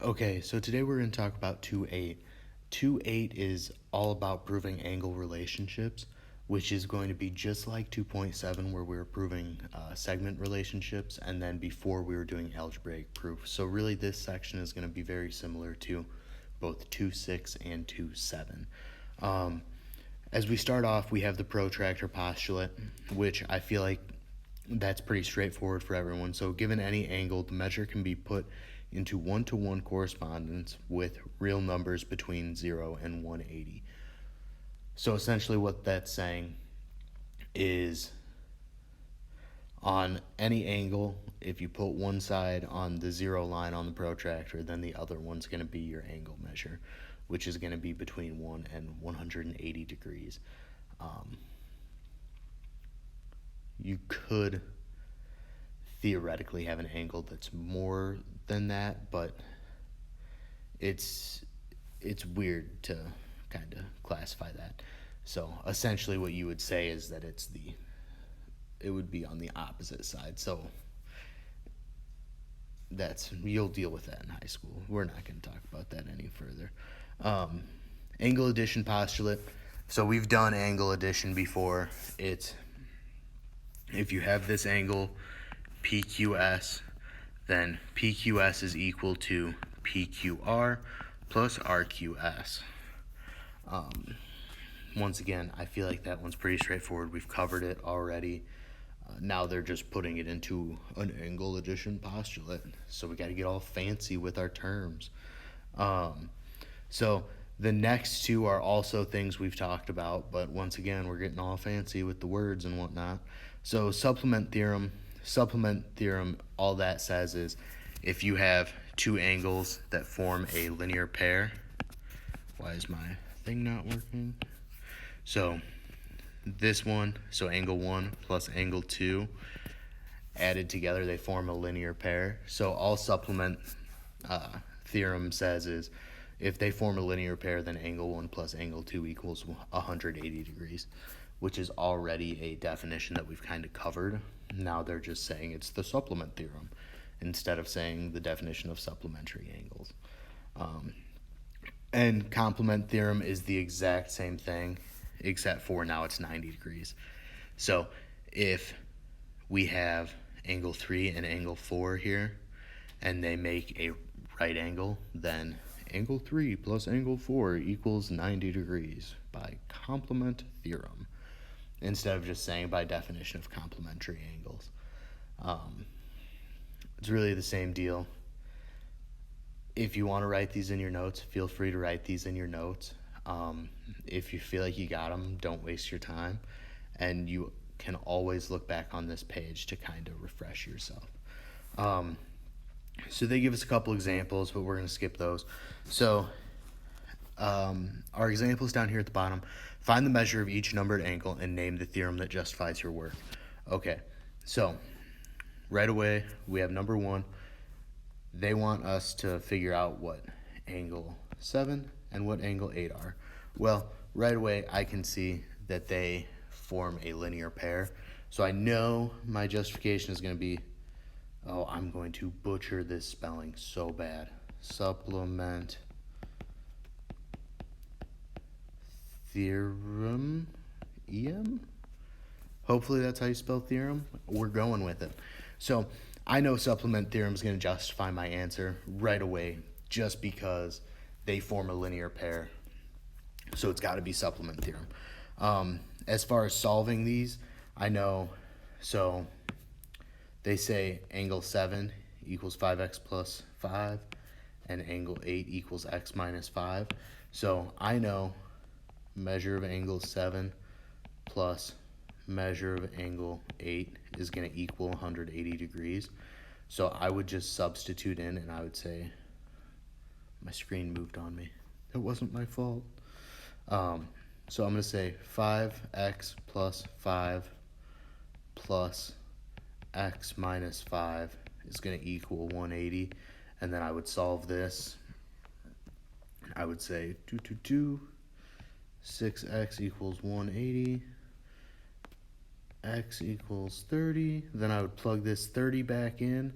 Okay, so today we're going to talk about 2-8. 2-8 is all about proving angle relationships, which is going to be just like 2.7 where we were proving segment relationships, and then before we were doing algebraic proof. So really this section is going to be very similar to both 2.6 and 2.7. As we start off, we have the protractor postulate, which I feel like that's pretty straightforward for everyone. So given any angle, the measure can be put into one-to-one correspondence with real numbers between 0 and 180. So essentially what that's saying is on any angle, if you put one side on the 0 line on the protractor, then the other one's going to be your angle measure, which is going to be between 1 and 180 degrees. You could theoretically have an angle that's more than that, but it's weird to kind of classify that. So essentially what you would say is that it would be on the opposite side. So you'll deal with that in high school. We're not going to talk about that any further. Angle addition postulate. So we've done angle addition before. It's if you have this angle PQS, then PQS is equal to PQR plus RQS. Once again, I feel like that one's pretty straightforward. We've covered it already. Now they're just putting it into an angle addition postulate. So we got to get all fancy with our terms. So the next two are also things we've talked about, but once again, we're getting all fancy with the words and whatnot. So supplement theorem, all that says is if you have two angles that form a linear pair, why is my thing not working? So this one, so angle 1 plus angle 2, added together, they form a linear pair. So all supplement theorem says is if they form a linear pair, then angle 1 plus angle 2 equals 180 degrees, which is already a definition that we've kind of covered. Now they're just saying it's the supplement theorem instead of saying the definition of supplementary angles. And complement theorem is the exact same thing, except for now it's 90 degrees. So if we have angle 3 and angle 4 here, and they make a right angle, then angle 3 plus angle 4 equals 90 degrees by complement theorem, instead of just saying by definition of complementary angles. It's really the same deal. If you want to write these in your notes, feel free to write these in your notes. If you feel like you got them, don't waste your time. And you can always look back on this page to kind of refresh yourself. So they give us a couple examples, but we're going to skip those. So our examples down here at the bottom. Find the measure of each numbered angle and name the theorem that justifies your work. Okay, so right away we have number 1. They want us to figure out what angle 7 and what angle 8 are. Well, right away I can see that they form a linear pair. So I know my justification is going to be, I'm going to butcher this spelling so bad. Supplement theorem, EM? Hopefully that's how you spell theorem. We're going with it. So I know supplement theorem is going to justify my answer right away just because they form a linear pair. So it's got to be supplement theorem. As far as solving these, I know, so they say angle 7 equals 5x plus 5 and angle 8 equals x minus 5. So I know measure of angle 7 plus measure of angle 8 is going to equal 180 degrees. So I would just substitute in and I would say, my screen moved on me. It wasn't my fault. So I'm going to say 5x plus 5 plus x minus 5 is going to equal 180. And then I would solve this. I would say 6x equals 180. X equals 30. Then I would plug this 30 back in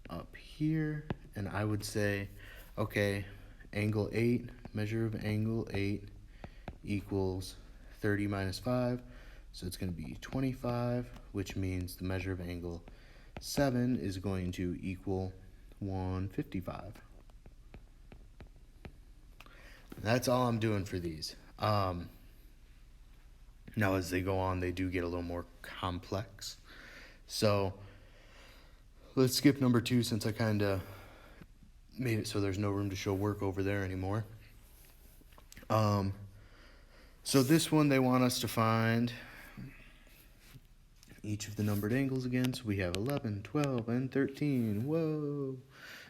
up here. And I would say Okay, angle 8, measure of angle 8 equals 30 minus 5. So it's going to be 25, which means the measure of angle 7 is going to equal 155. That's all I'm doing for these. Now as they go on, they do get a little more complex. So let's skip number 2 since I kind of made it so there's no room to show work over there anymore. So this one, they want us to find each of the numbered angles again. So we have 11, 12, and 13. Whoa.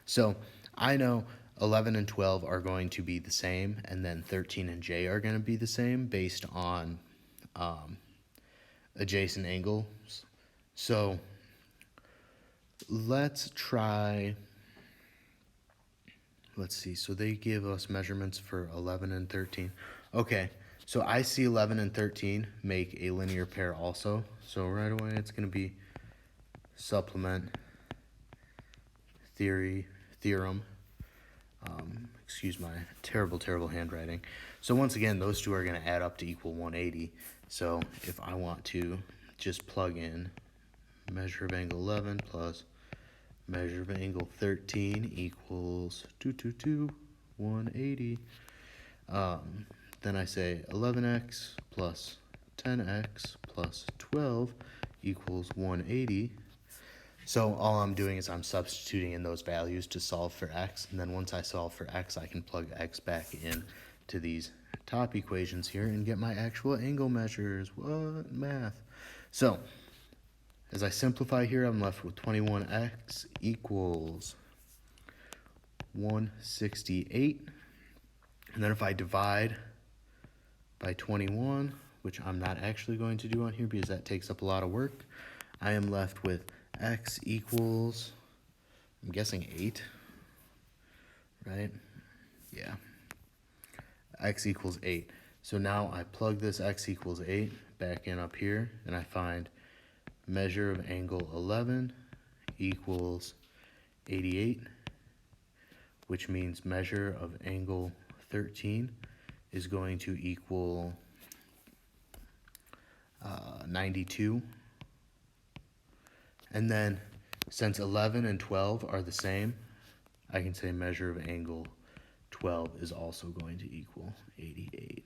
So I know 11 and 12 are going to be the same, and then 13 and J are going to be the same based on adjacent angles. So let's try, let's see. So they give us measurements for 11 and 13. Okay, so I see 11 and 13 make a linear pair also. So right away it's going to be supplement theorem. Excuse my terrible handwriting. So once again, those two are going to add up to equal 180. So if I want to just plug in measure of angle 11 plus measure of angle 13 equals 180. Then I say 11x plus 10x plus 12 equals 180. So all I'm doing is I'm substituting in those values to solve for x, and then once I solve for x, I can plug x back in to these top equations here and get my actual angle measures. What math? So as I simplify here, I'm left with 21x equals 168. And then if I divide by 21, which I'm not actually going to do on here because that takes up a lot of work, I am left with x equals, I'm guessing 8, right? Yeah. X equals 8. So now I plug this x equals 8 back in up here, and I find measure of angle 11 equals 88, which means measure of angle 13 is going to equal 92. And then since 11 and 12 are the same, I can say measure of angle 12 is also going to equal 88.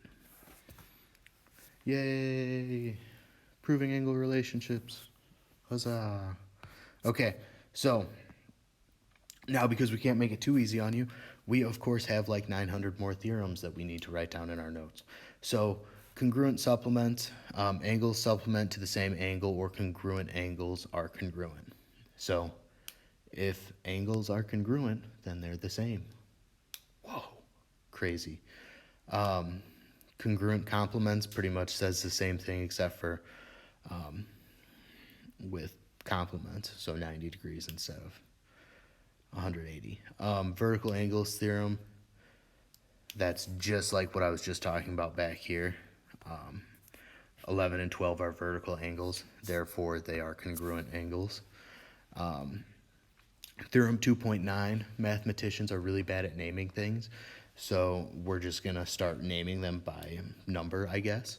Yay! Proving angle relationships. Huzzah! Okay, so now because we can't make it too easy on you, we of course have like 900 more theorems that we need to write down in our notes. So congruent supplement, angles supplement to the same angle, or congruent angles are congruent. So if angles are congruent, then they're the same. Whoa, crazy. Congruent complements pretty much says the same thing except for with complements, so 90 degrees instead of 180. Vertical angles theorem, that's just like what I was just talking about back here. 11 and 12 are vertical angles, therefore they are congruent angles. Theorem 2.9, mathematicians are really bad at naming things, so we're just going to start naming them by number, I guess.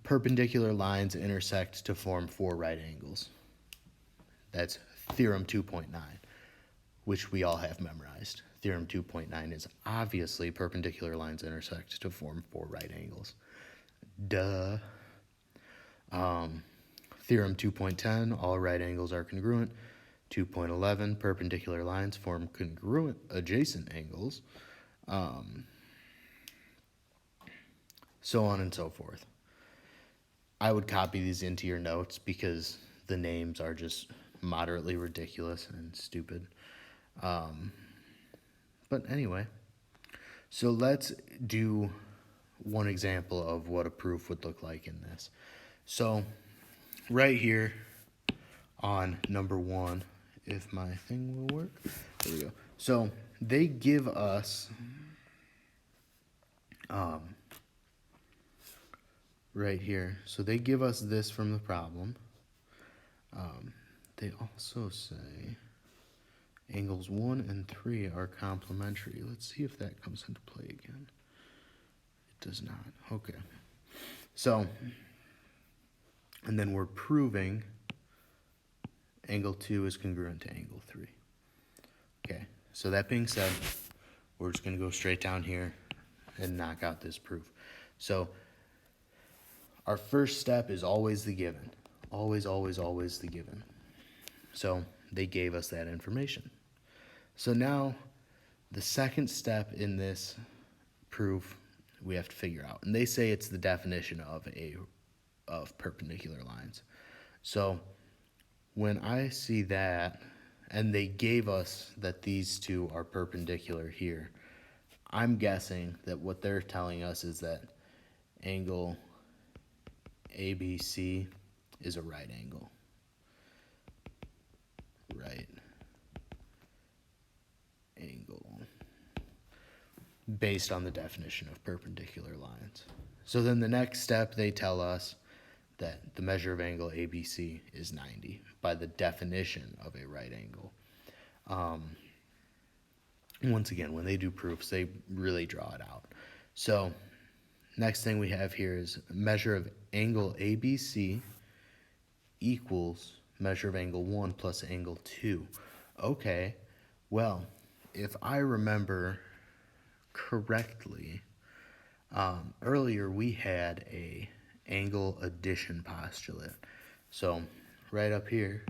Perpendicular lines intersect to form 4 right angles. That's theorem 2.9, which we all have memorized. Theorem 2.9 is obviously perpendicular lines intersect to form 4 right angles. Duh. Theorem 2.10, all right angles are congruent. 2.11, perpendicular lines form congruent adjacent angles. So on and so forth. I would copy these into your notes because the names are just moderately ridiculous and stupid. But anyway, so let's do one example of what a proof would look like in this. So right here on number 1, if my thing will work, there we go. So they give us right here. So they give us this from the problem. They also say Angles 1 and 3 are complementary. Let's see if that comes into play again. It does not. Okay. So, and then we're proving angle 2 is congruent to angle 3. Okay, so that being said, we're just going to go straight down here and knock out this proof. So, our first step is always the given. Always, always, always the given. So, they gave us that information. So now, the second step in this proof we have to figure out. And they say it's the definition of perpendicular lines. So when I see that, and they gave us that these two are perpendicular here, I'm guessing that what they're telling us is that angle ABC is a right angle. Right angle. Based on the definition of perpendicular lines. So then the next step, they tell us that the measure of angle ABC is 90 by the definition of a right angle. Once again, when they do proofs, they really draw it out. So next thing we have here is measure of angle ABC equals measure of angle 1 plus angle 2. Okay, well, if I remember correctly, earlier we had a angle addition postulate. So right up here,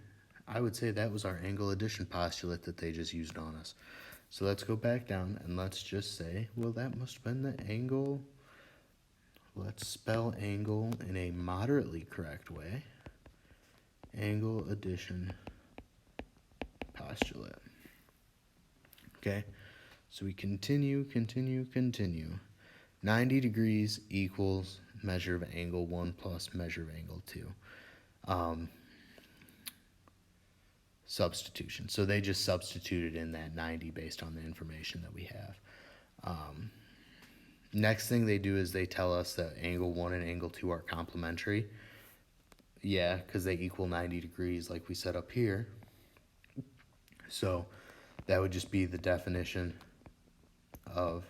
I would say that was our angle addition postulate that they just used on us. So let's go back down and let's just say, well, that must have been the angle. Let's spell angle in a moderately correct way. Angle addition postulate. Okay, so we continue. 90 degrees equals measure of angle 1 plus measure of angle 2. Substitution. So they just substituted in that 90 based on the information that we have. Next thing they do is they tell us that angle 1 and angle 2 are complementary. Yeah, because they equal 90 degrees like we set up here. So that would just be the definition of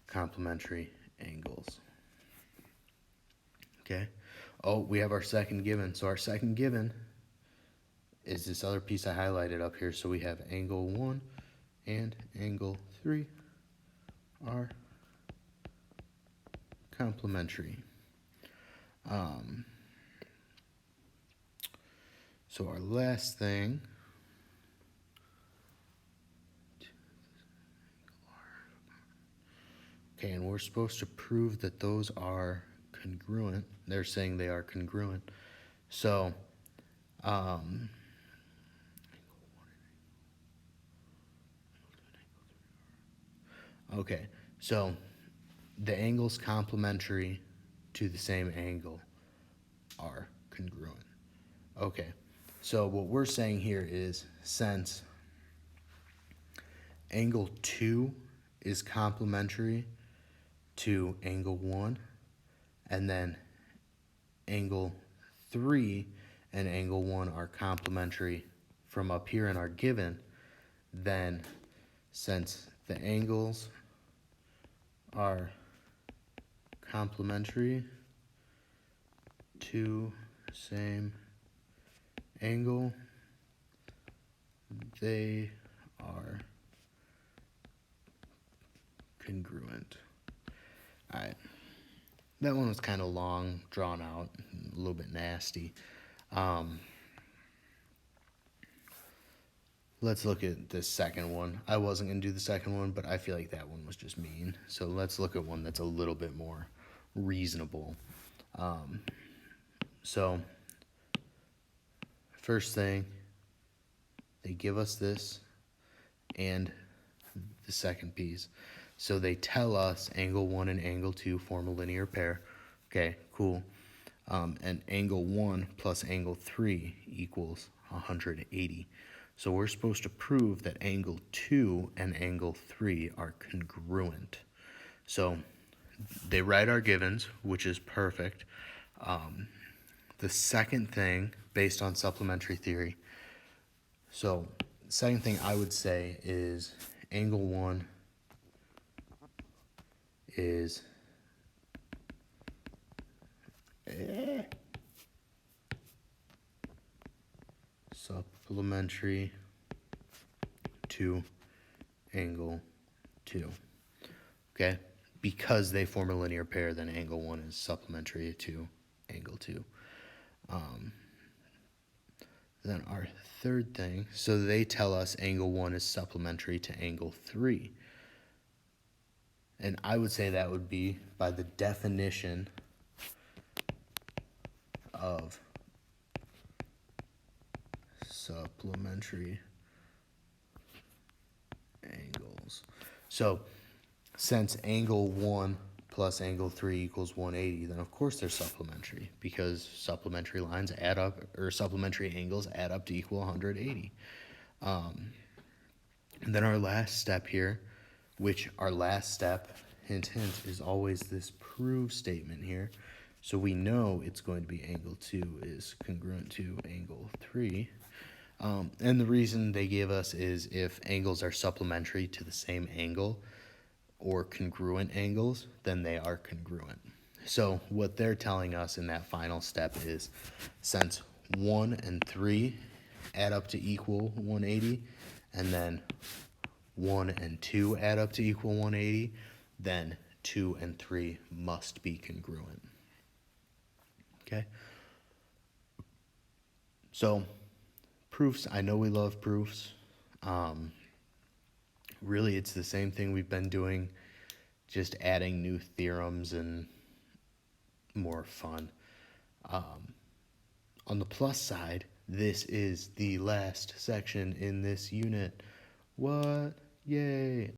complementary angles. Okay. Oh, we have our second given. So our second given is this other piece I highlighted up here. So we have angle 1 and angle 3 are complementary. So our last thing, okay, and we're supposed to prove that those are congruent. They're saying they are congruent. So, okay, so the angles complementary to the same angle are congruent. Okay, so what we're saying here is since angle 2 is complementary to angle 1, and then angle 3 and angle 1 are complementary from up here in our given, then since the angles are complementary to same angle, they are congruent. All right. That one was kind of long, drawn out, a little bit nasty. Let's look at the second one. I wasn't going to do the second one, but I feel like that one was just mean. So let's look at one that's a little bit more reasonable. So first thing, they give us this and the second piece. So they tell us angle 1 and angle 2 form a linear pair. Okay, cool. And angle 1 plus angle 3 equals 180. So we're supposed to prove that angle 2 and angle 3 are congruent. So they write our givens, which is perfect. The second thing, based on supplementary theory, So, second thing I would say is angle 1 is supplementary to angle 2. Okay? Because they form a linear pair, then angle 1 is supplementary to angle 2. Then our third thing, so they tell us angle 1 is supplementary to angle 3. And I would say that would be by the definition of supplementary angles. So since angle 1 plus angle 3 equals 180, then of course they're supplementary because supplementary lines add up, or supplementary angles add up to equal 180. And then our last step here, which our last step, hint, hint, is always this prove statement here. So we know it's going to be angle 2 is congruent to angle 3. And the reason they gave us is if angles are supplementary to the same angle or congruent angles, then they are congruent. So what they're telling us in that final step is since 1 and 3 add up to equal 180, and then 1 and 2 add up to equal 180, then 2 and 3 must be congruent. Okay? So, proofs, I know we love proofs. Really, it's the same thing we've been doing, just adding new theorems and more fun. On the plus side, this is the last section in this unit. What? Yay!